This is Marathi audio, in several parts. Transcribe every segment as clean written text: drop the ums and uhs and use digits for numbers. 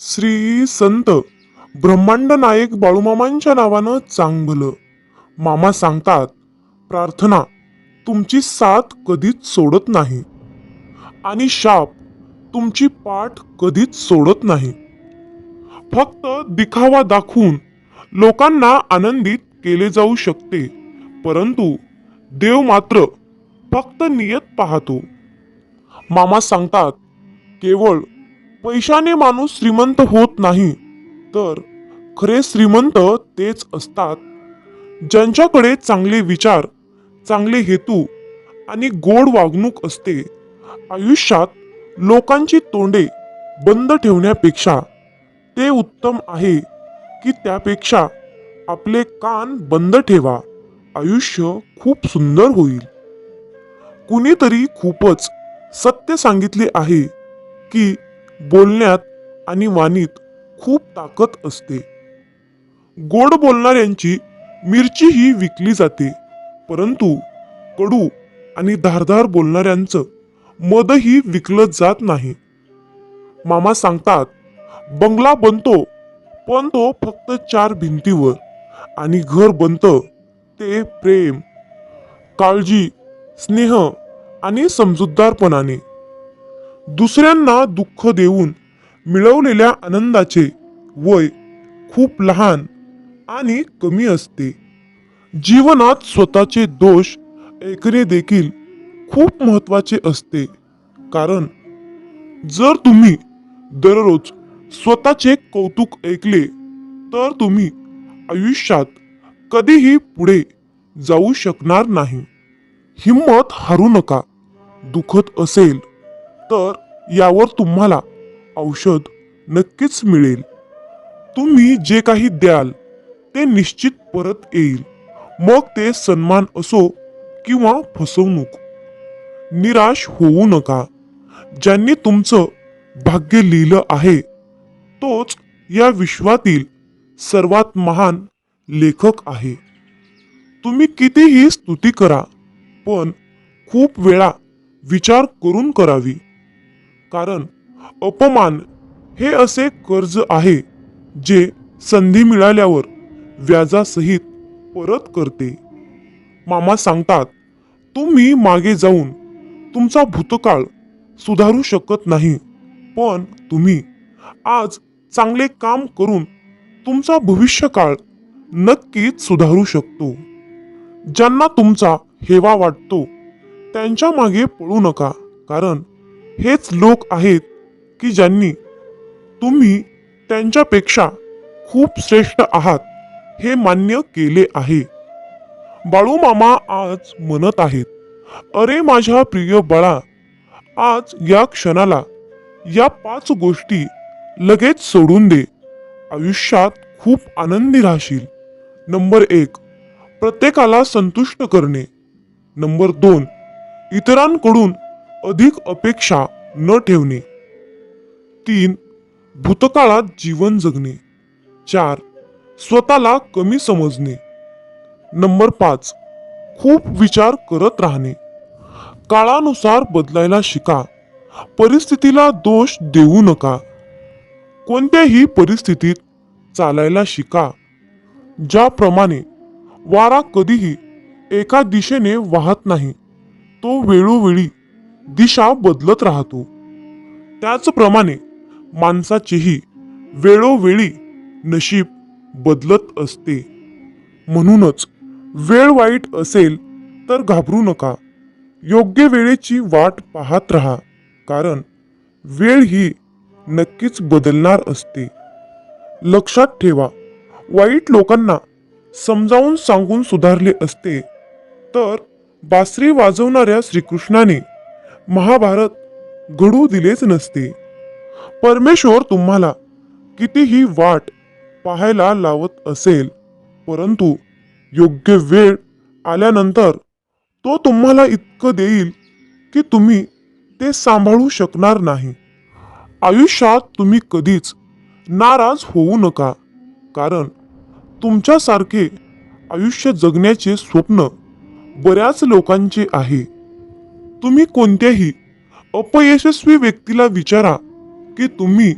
श्री संत ब्रह्मांड नायक बाळूमामांच्या नावानं चांगलं. मामा सांगतात, प्रार्थना तुमची साथ कधीच सोडत नाही आणि शाप तुमची पाठ कधीच सोडत नाही. फक्त दिखावा दाखवून लोकांना आनंदित केले जाऊ शकते, परंतु देव मात्र फक्त नियत पाहतो. मामा सांगतात, केवळ पैशाने माणूस श्रीमंत होत नाही, तर खरे श्रीमंत तेच असतात ज्यांच्याकडे चांगले विचार, चांगले हेतू आणि गोड वागणूक असते. आयुष्यात लोकांची तोंडे बंद ठेवण्यापेक्षा ते उत्तम आहे की त्यापेक्षा आपले कान बंद ठेवा. आयुष्य खूप सुंदर होईल. कुणीतरी खूपच सत्य सांगितले आहे की बोलण्यात आणि वाणीत खूप ताकद असते. गोड बोलणाऱ्यांची मिरची ही विकली जाते, परंतु कडू आणि धारदार बोलणाऱ्यांचं मदही विकलं जात नाही. मामा सांगतात, बंगला बनतो पण तो फक्त 4 भिंतीवर, आणि घर बनतं ते प्रेम, काळजी, स्नेह आणि समजूतदारपणाने. दुसऱ्यांना दुःख देऊन मिळवलेल्या आनंदाचे वय खूप लहान आणि कमी असते. जीवनात स्वतःचे दोष ऐकणे देखील खूप महत्वाचे असते, कारण जर तुम्ही दररोज स्वतःचे कौतुक ऐकले तर तुम्ही आयुष्यात कधीही पुढे जाऊ शकणार नाही. हिम्मत हारू नका. दुखत असेल तर यावर तुम्हाला औषध नक्कीच मिळेल. तुम्ही जे काही द्याल ते निश्चित परत येईल, मग ते सन्मान असो किंवा फसवणूक. निराश होऊ नका. ज्यांनी तुमचं भाग्य लिहिलं आहे तोच या विश्वातील सर्वात महान लेखक आहे. तुम्ही कितीही स्तुती करा, पण खूप वेळा विचार करून करावी, कारण अपमान हे असे कर्ज आहे जे संधी मिळाल्यावर व्याजासहित परत करते. मामा सांगतात, तुम्ही मागे जाऊन तुमचा भूतकाळ सुधारू शकत नाही, पण तुम्ही आज चांगले काम करून तुमचा भविष्यकाळ नक्कीच सुधारू शकतो. ज्यांना तुमचा हेवा वाटतो त्यांच्या मागे पळू नका, कारण हेच लोक आहेत की ज्यांनी तुम्ही त्यांच्यापेक्षा खूप श्रेष्ठ आहात हे मान्य केले आहे. बाळू मामा आज म्हणत आहेत, अरे माझ्या प्रिय बाळा, आज या क्षणाला या 5 गोष्टी लगेच सोडून दे. आयुष्यात खूप आनंदी राहशील. नंबर 1, प्रत्येकाला संतुष्ट करणे. नंबर 2, इतरांकडून अधिक अपेक्षा न ठेवणे. 3, भूतकाळात जीवन जगणे. 4, स्वतःला कमी समजणे. नंबर 5, खूप विचार करत राहणे. काळानुसार बदलायला शिका. परिस्थितीला दोष देऊ नका. कोणत्याही परिस्थितीत चालायला शिका. ज्याप्रमाणे वारा कधीही एका दिशेने वाहत नाही, तो वेळोवेळी दिशा बदलत राहतो, त्याचप्रमाणे माणसाचेही वेळोवेळी नशीब बदलत असते. म्हणूनच वेळ वाईट असेल तर घाबरू नका. योग्य वेळेची वाट पाहत राहा, कारण वेळ ही नक्कीच बदलणार असते. लक्षात ठेवा, वाईट लोकांना समजावून सांगून सुधारले असते तर बासरी वाजवणाऱ्या श्रीकृष्णाने महाभारत घडू दिलेच नसते. परमेश्वर तुम्हाला कितीही वाट पाहायला लावत असेल, परंतु योग्य वेळ आल्यानंतर तो तुम्हाला इतकं देईल की तुम्ही ते सांभाळू शकणार नाही. आयुष्यात तुम्ही कधीच नाराज होऊ नका, कारण तुमच्यासारखे आयुष्य जगण्याचे स्वप्न बऱ्याच लोकांचे आहे. तुम्ही कोणत्याही अपयशस्वी व्यक्तीला विचारा की तुम्ही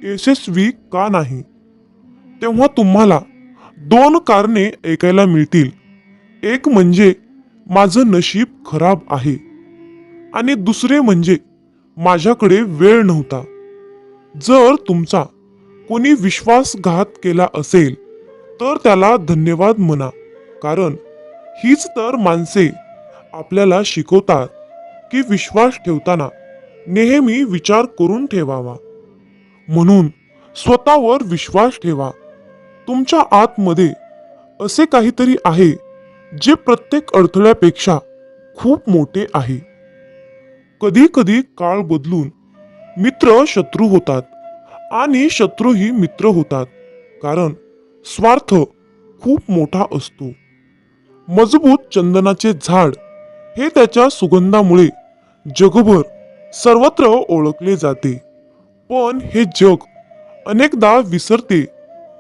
यशस्वी का नाही, तेव्हा तुम्हाला दोन कारणे ऐकायला मिळतील. एक म्हणजे माझं नशीब खराब आहे आणि दुसरे म्हणजे माझ्याकडे वेळ नव्हता. जर तुमचा कोणी विश्वासघात केला असेल तर त्याला धन्यवाद म्हणा, कारण हीच तर माणसे आपल्याला शिकवतात की विश्वास ठेवताना नेहमी विचार करून ठेवावा. म्हणून स्वतःवर विश्वास ठेवा. तुमच्या आतमध्ये असे काहीतरी आहे जे प्रत्येक अडथळ्यापेक्षा खूप मोठे आहे. कधी कधी काळ बदलून मित्र शत्रू होतात आणि शत्रूही मित्र होतात, कारण स्वार्थ खूप मोठा असतो. मजबूत चंदनाचे झाड हे त्याच्या सुगंधामुळे जगभर सर्वत्र ओळखले जाते. पण हे जग अनेकदा विसरते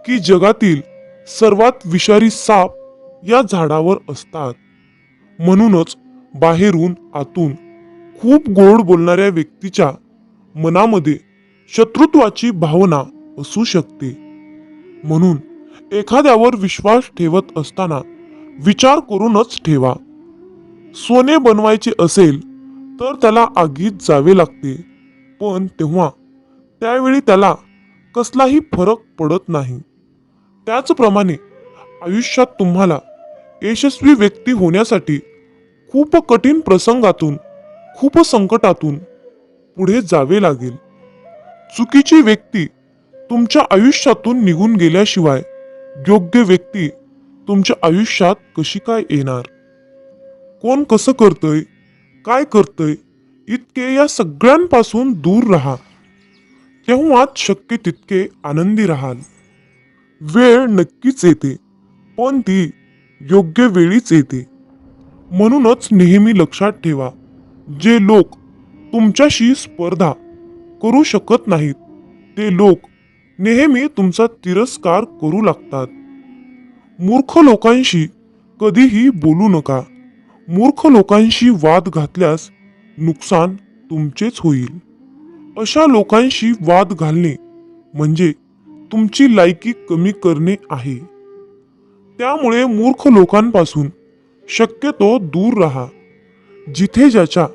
की जगातील सर्वात विषारी साप या झाडावर असतात. म्हणूनच बाहेरून आतून खूप गोड बोलणाऱ्या व्यक्तीच्या मनामध्ये शत्रुत्वाची भावना असू शकते. म्हणून एखाद्यावर विश्वास ठेवत असताना विचार करूनच ठेवा. सोने बनवायचे असेल तर त्याला आगीत जावे लागते, पण तेव्हा त्यावेळी त्याला कसलाही फरक पडत नाही. त्याचप्रमाणे आयुष्यात तुम्हाला यशस्वी व्यक्ती होण्यासाठी खूप कठीण प्रसंगातून, खूप संकटातून पुढे जावे लागेल. चुकीची व्यक्ती तुमच्या आयुष्यातून निघून गेल्याशिवाय योग्य व्यक्ती तुमच्या आयुष्यात कशी काय येणार? कोण कसं करतंय, काय करतंय, इतके या सगळ्यांपासून दूर राहा. तेव्हाच शक्य तितके आनंदी राहाल. वेळ नक्कीच येते, पण ती योग्य वेळीच येते. म्हणूनच नेहमी लक्षात ठेवा, जे लोक तुमच्याशी स्पर्धा करू शकत नाहीत ते लोक नेहमी तुमचा तिरस्कार करू लागतात. मूर्ख लोकांशी कधीही बोलू नका. मूर्ख लोकांशी वाद घातल्यास नुकसान तुमचेच होईल. अशा लोकांशी वाद घालणे म्हणजे तुमची लायकी कमी करणे आहे. त्यामुळे मूर्ख लोकांपासून शक्यतो दूर राहा. जिथे ज्याच्या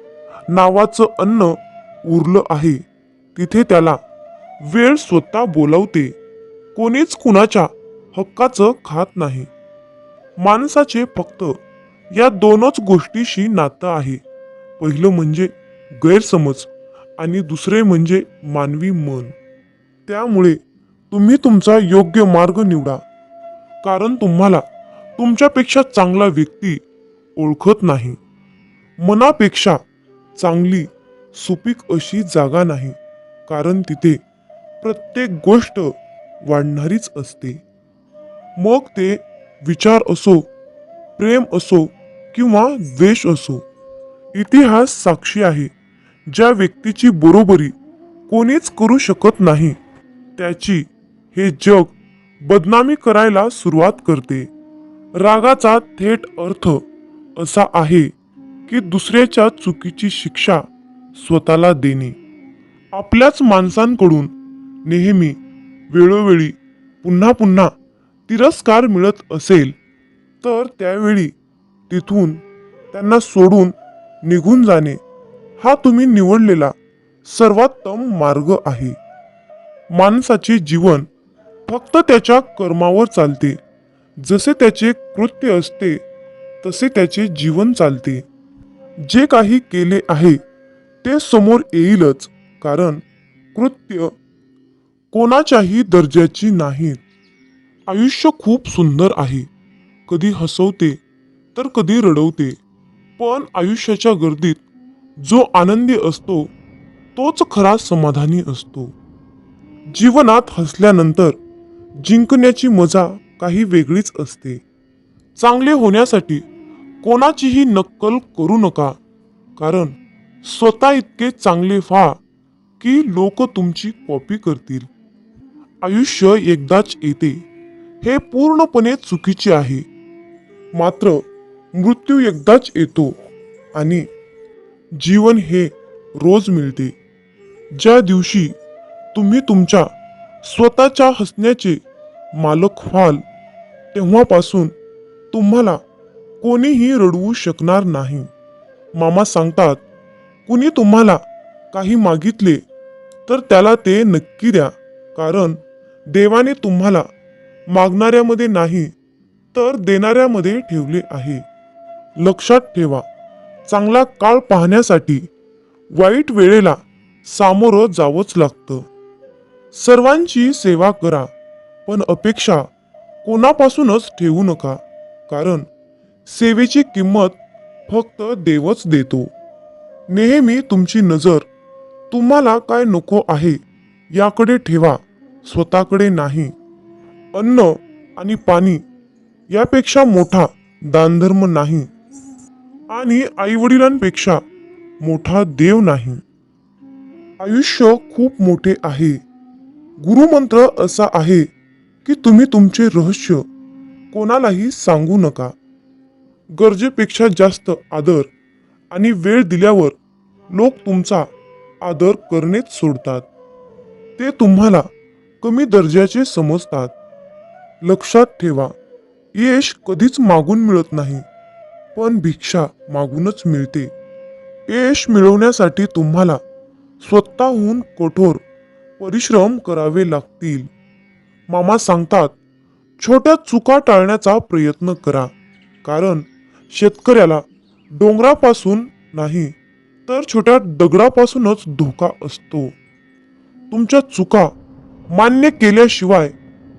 नावाचं अन्न उरलं आहे तिथे त्याला वेळ स्वतः बोलावते. कोणीच कुणाच्या हक्काचं खात नाही. माणसाचे फक्त या दोनच गोष्टीशी नातं आहे. पहिलं म्हणजे गैरसमज आणि दुसरे म्हणजे मानवी मन. त्यामुळे तुम्ही तुमचा योग्य मार्ग निवडा, कारण तुम्हाला तुमच्यापेक्षा चांगला व्यक्ती ओळखत नाही. मनापेक्षा चांगली सुपीक अशी जागा नाही, कारण तिथे प्रत्येक गोष्ट वाढणारीच असते. मग ते विचार असो, प्रेम असो किंवा द्वेष असो. इतिहास साक्षी आहे, ज्या व्यक्तीची बरोबरी कोणीच करू शकत नाही त्याची हे जग बदनामी करायला सुरुवात करते. रागाचा थेट अर्थ असा आहे की दुसऱ्याच्या चुकीची शिक्षा स्वतःला देणे. आपल्याच माणसांकडून नेहमी वेळोवेळी पुन्हा पुन्हा तिरस्कार मिळत असेल तर त्यावेळी तिथून त्यांना सोडून निघून जाणे हा तुम्ही निवडलेला सर्वोत्तम मार्ग आहे. माणसाचे जीवन फक्त त्याच्या कर्मावर चालते. जसे त्याचे कृत्य असते तसे त्याचे जीवन चालते. जे काही केले आहे ते समोर येईलच, कारण कृत्य कोणाच्याही दर्जाची नाहीत. आयुष्य खूप सुंदर आहे. कधी हसवते तर कधी रडवते, पण आयुष्याच्या गर्दीत जो आनंदी असतो तोच खरा समाधानी असतो. जीवनात हसल्यानंतर जिंकण्याची मजा काही वेगळीच असते. चांगले होण्यासाठी कोणाचीही नक्कल करू नका, कारण स्वतः इतके चांगले व्हा की लोक तुमची कॉपी करतील. आयुष्य एकदाच येते हे पूर्णपणे चुकीचे आहे. मात्र मृत्यू एकदाच येतो आणि जीवन हे रोज मिळते. ज्या दिवशी तुम्ही तुमच्या स्वतःच्या हसण्याचे मालक व्हाल तेव्हापासून तुम्हाला कोणीही रडवू शकणार नाही. मामा सांगतात, कुणी तुम्हाला काही मागितले तर त्याला ते नक्की द्या, कारण देवाने तुम्हाला मागणाऱ्यामध्ये नाही तर देणाऱ्यामध्ये ठेवले आहे. लक्षात ठेवा, चांगला काळ पाहण्यासाठी वाईट वेळेला सामोरं जावंच लागतं. सर्वांची सेवा करा, पण अपेक्षा कोणापासूनच ठेवू नका, कारण सेवेची किंमत फक्त देवच देतो. नेहमी तुमची नजर तुम्हाला काय नको आहे याकडे ठेवा, स्वतःकडे नाही. अन्न आणि पाणी यापेक्षा मोठा दानधर्म नाही आणि आईवडिलांपेक्षा मोठा देव नाही. आयुष्य खूप मोठे आहे. गुरुमंत्र असा आहे की तुम्ही तुमचे रहस्य कोणालाही सांगू नका. गरजेपेक्षा जास्त आदर आणि वेळ दिल्यावर लोक तुमचा आदर करणेच सोडतात. ते तुम्हाला कमी दर्जाचे समजतात. लक्षात ठेवा, यश कधीच मागून मिळत नाही, पण भिक्षा मागूनच मिळते. यश मिळवण्यासाठी तुम्हाला स्वतःहून कठोर परिश्रम करावे लागतील. मामा सांगतात, छोट्या चुका टाळण्याचा प्रयत्न करा, कारण शेतकऱ्याला डोंगरापासून नाही तर छोट्या दगडापासूनच धोका असतो. तुमच्या चुका मान्य केल्याशिवाय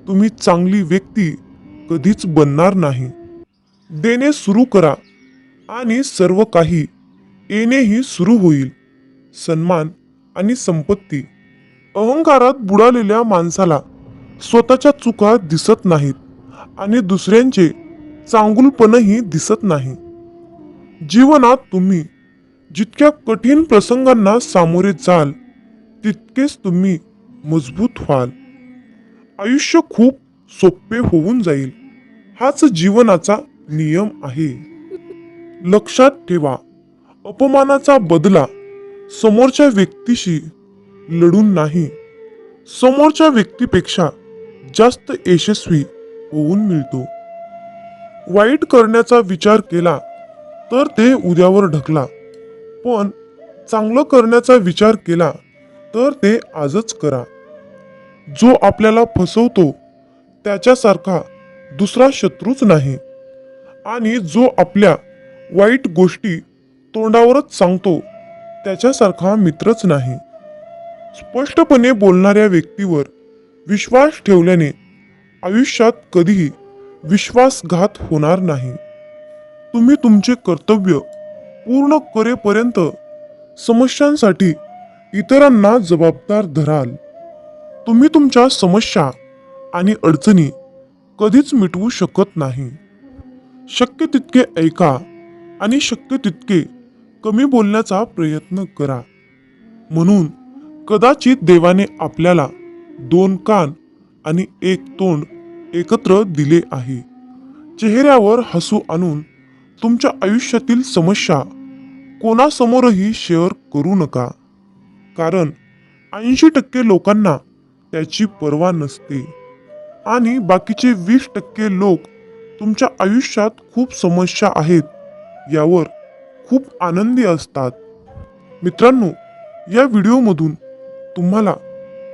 तुम्ही चांगली व्यक्ती कधीच बनणार नाही. देणे सुरू करा आणि सर्व काही येणेही सुरू होईल. सन्मान आणि संपत्ती. अहंकारात बुडालेल्या माणसाला स्वतःच्या चुका दिसत नाहीत आणि दुसऱ्यांचे चांगुलपणही दिसत नाही. जीवनात तुम्ही जितक्या कठीण प्रसंगांना सामोरे जाल तितकेच तुम्ही मजबूत व्हाल. आयुष्य खूप सोपे होऊन जाईल. हाच जीवनाचा नियम आहे. लक्षात ठेवा, अपमानाचा बदला समोरच्या व्यक्तीशी लढून नाही, समोरच्या व्यक्तीपेक्षा जास्त यशस्वी होऊन मिळतो. वाईट करण्याचा विचार केला तर ते उद्यावर ढकला, पण चांगलं करण्याचा विचार केला तर ते आजच करा. जो आपल्याला फसवतो त्याच्यासारखा दुसरा शत्रूच नाही, आणि जो आपल्या वाईट गोष्टी तोंडावरच सांगतो त्याच्यासारखा मित्रच नाही. स्पष्टपणे बोलणाऱ्या व्यक्तीवर विश्वास ठेवल्याने आयुष्यात कधीही विश्वासघात होणार नाही. तुम्ही तुमचे कर्तव्य पूर्ण करेपर्यंत समस्यांसाठी इतरांना जबाबदार धराल. तुम्ही तुमच्या समस्या आणि अडचणी कधीच मिटवू शकत नाही. शक्य तितके ऐका आणि शक्य तितके कमी बोलण्याचा प्रयत्न करा. म्हणून कदाचित देवाने आपल्याला 2 कान आणि 1 तोंड एकत्र दिले आहे. चेहऱ्यावर हसू आणून तुमच्या आयुष्यातील समस्या कोणासमोरही शेअर करू नका, कारण 80% लोकांना त्याची पर्वा नसते आणि बाकीचे 20% लोक तुमच्या आयुष्यात खूप समस्या आहेत यावर खूप आनंदी असतात. मित्रांनो, या व्हिडिओमधून तुम्हाला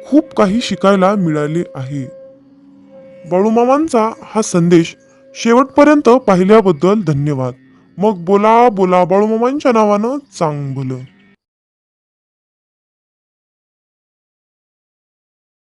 खूप काही शिकायला मिळाले आहे. बाळूमामांचा हा संदेश शेवटपर्यंत पाहिल्याबद्दल धन्यवाद. मग बोला बोला बाळूमामांच्या नावानं चांगलं.